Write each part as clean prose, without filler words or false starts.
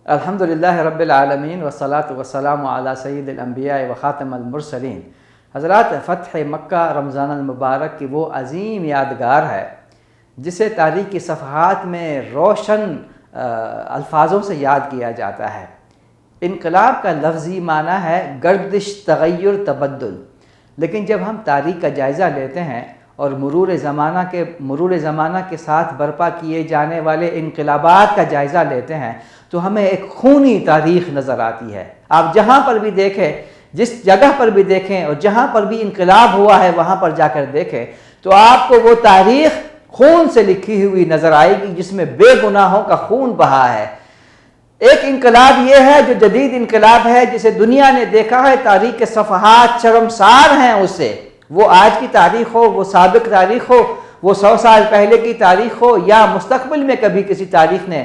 الحمدللہ رب العالمین والصلاة والسلام علی سید الانبیاء و خاتم المرسلین۔ حضرات، فتح مکہ رمضان المبارک کی وہ عظیم یادگار ہے جسے تاریخ کی صفحات میں روشن الفاظوں سے یاد کیا جاتا ہے۔ انقلاب کا لفظی معنی ہے گردش، تغیر، تبدل، لیکن جب ہم تاریخ کا جائزہ لیتے ہیں اور مرور زمانہ کے ساتھ برپا کیے جانے والے انقلابات کا جائزہ لیتے ہیں تو ہمیں ایک خونی تاریخ نظر آتی ہے۔ آپ جہاں پر بھی دیکھیں، جس جگہ پر بھی دیکھیں اور جہاں پر بھی انقلاب ہوا ہے وہاں پر جا کر دیکھیں تو آپ کو وہ تاریخ خون سے لکھی ہوئی نظر آئے گی جس میں بے گناہوں کا خون بہا ہے۔ ایک انقلاب یہ ہے جو جدید انقلاب ہے جسے دنیا نے دیکھا ہے، تاریخ کے صفحات شرمسار ہیں اس سے، وہ آج کی تاریخ ہو، وہ سابق تاریخ ہو، وہ 100 سال پہلے کی تاریخ ہو، یا مستقبل میں کبھی کسی تاریخ نے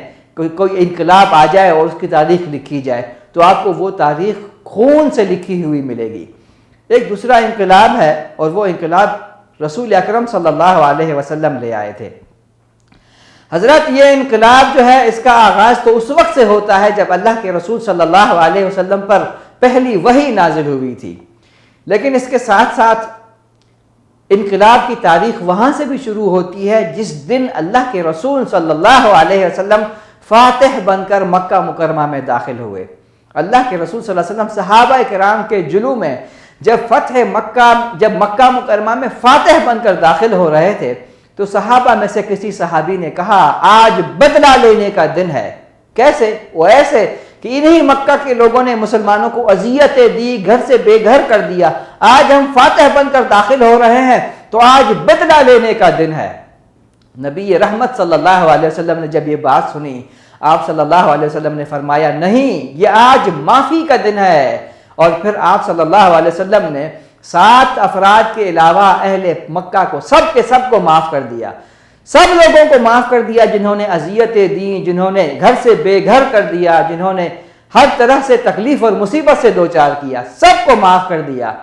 کوئی انقلاب آ جائے اور اس کی تاریخ لکھی جائے تو آپ کو وہ تاریخ خون سے لکھی ہوئی ملے گی۔ ایک دوسرا انقلاب ہے اور وہ انقلاب رسول اکرم صلی اللہ علیہ وسلم لے آئے تھے۔ حضرت، یہ انقلاب جو ہے اس کا آغاز تو اس وقت سے ہوتا ہے جب اللہ کے رسول صلی اللہ علیہ وسلم پر پہلی وحی نازل ہوئی تھی، لیکن اس کے ساتھ ساتھ انقلاب کی تاریخ وہاں سے بھی شروع ہوتی ہے جس دن اللہ کے رسول صلی اللہ علیہ وسلم فاتح بن کر مکہ مکرمہ میں داخل ہوئے۔ اللہ کے رسول صلی اللہ علیہ وسلم صحابہ کرام کے جلو میں جب مکہ مکرمہ میں فاتح بن کر داخل ہو رہے تھے تو صحابہ میں سے کسی صحابی نے کہا آج بدلہ لینے کا دن ہے۔ کیسے؟ وہ ایسے کہ انہی مکہ کے لوگوں نے مسلمانوں کو اذیتیں دی، گھر سے بے گھر کر دیا، آج ہم فاتح بن کر داخل ہو رہے ہیں تو آج بدلہ لینے کا دن ہے۔ نبی رحمت صلی اللہ علیہ وسلم نے جب یہ بات سنی، آپ صلی اللہ علیہ وسلم نے فرمایا نہیں، یہ آج معافی کا دن ہے۔ اور پھر آپ صلی اللہ علیہ وسلم نے 7 افراد کے علاوہ اہل مکہ کو سب کے سب کو معاف کر دیا، سب لوگوں کو معاف کر دیا جنہوں نے اذیتیں دیں، جنہوں نے گھر سے بے گھر کر دیا، جنہوں نے ہر طرح سے تکلیف اور مصیبت سے دوچار کیا، سب کو معاف کر دیا۔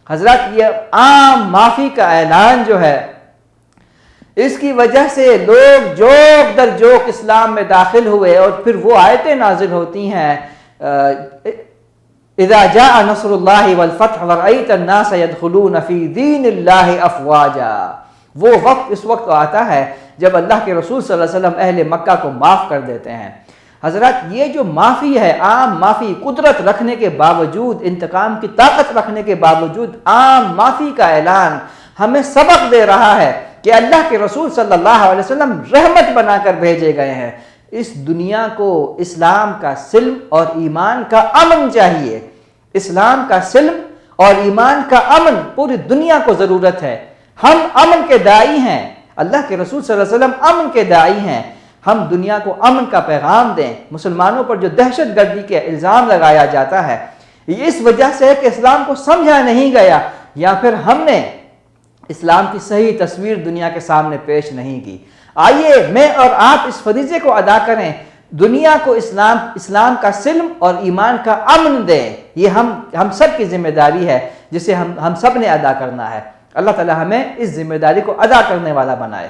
حضرت، یہ عام معافی کا اعلان جو ہے اس کی وجہ سے لوگ جوک در جوک اسلام میں داخل ہوئے، اور پھر وہ آیتیں نازل ہوتی ہیں اذا جاء نصر اللہ والفتح ورأیت الناس يدخلون فی دین اللہ افواجا۔ وہ وقت اس وقت آتا ہے جب اللہ کے رسول صلی اللہ علیہ وسلم اہل مکہ کو معاف کر دیتے ہیں۔ حضرت، یہ جو معافی ہے، عام معافی، قدرت رکھنے کے باوجود، انتقام کی طاقت رکھنے کے باوجود عام معافی کا اعلان ہمیں سبق دے رہا ہے کہ اللہ کے رسول صلی اللہ علیہ وسلم رحمت بنا کر بھیجے گئے ہیں۔ اس دنیا کو اسلام کا سلم اور ایمان کا امن چاہیے، اسلام کا سلم اور ایمان کا امن پوری دنیا کو ضرورت ہے۔ ہم امن کے داعی ہیں، اللہ کے رسول صلی اللہ علیہ وسلم امن کے داعی ہیں۔ ہم دنیا کو امن کا پیغام دیں۔ مسلمانوں پر جو دہشت گردی کے الزام لگایا جاتا ہے یہ اس وجہ سے ہے کہ اسلام کو سمجھا نہیں گیا، یا پھر ہم نے اسلام کی صحیح تصویر دنیا کے سامنے پیش نہیں کی۔ آئیے میں اور آپ اس فریضے کو ادا کریں، دنیا کو اسلام کا سلم اور ایمان کا امن دیں۔ یہ ہم سب کی ذمہ داری ہے جسے ہم سب نے ادا کرنا ہے۔ اللہ تعالی ہمیں اس ذمہ داری کو ادا کرنے والا بنائے۔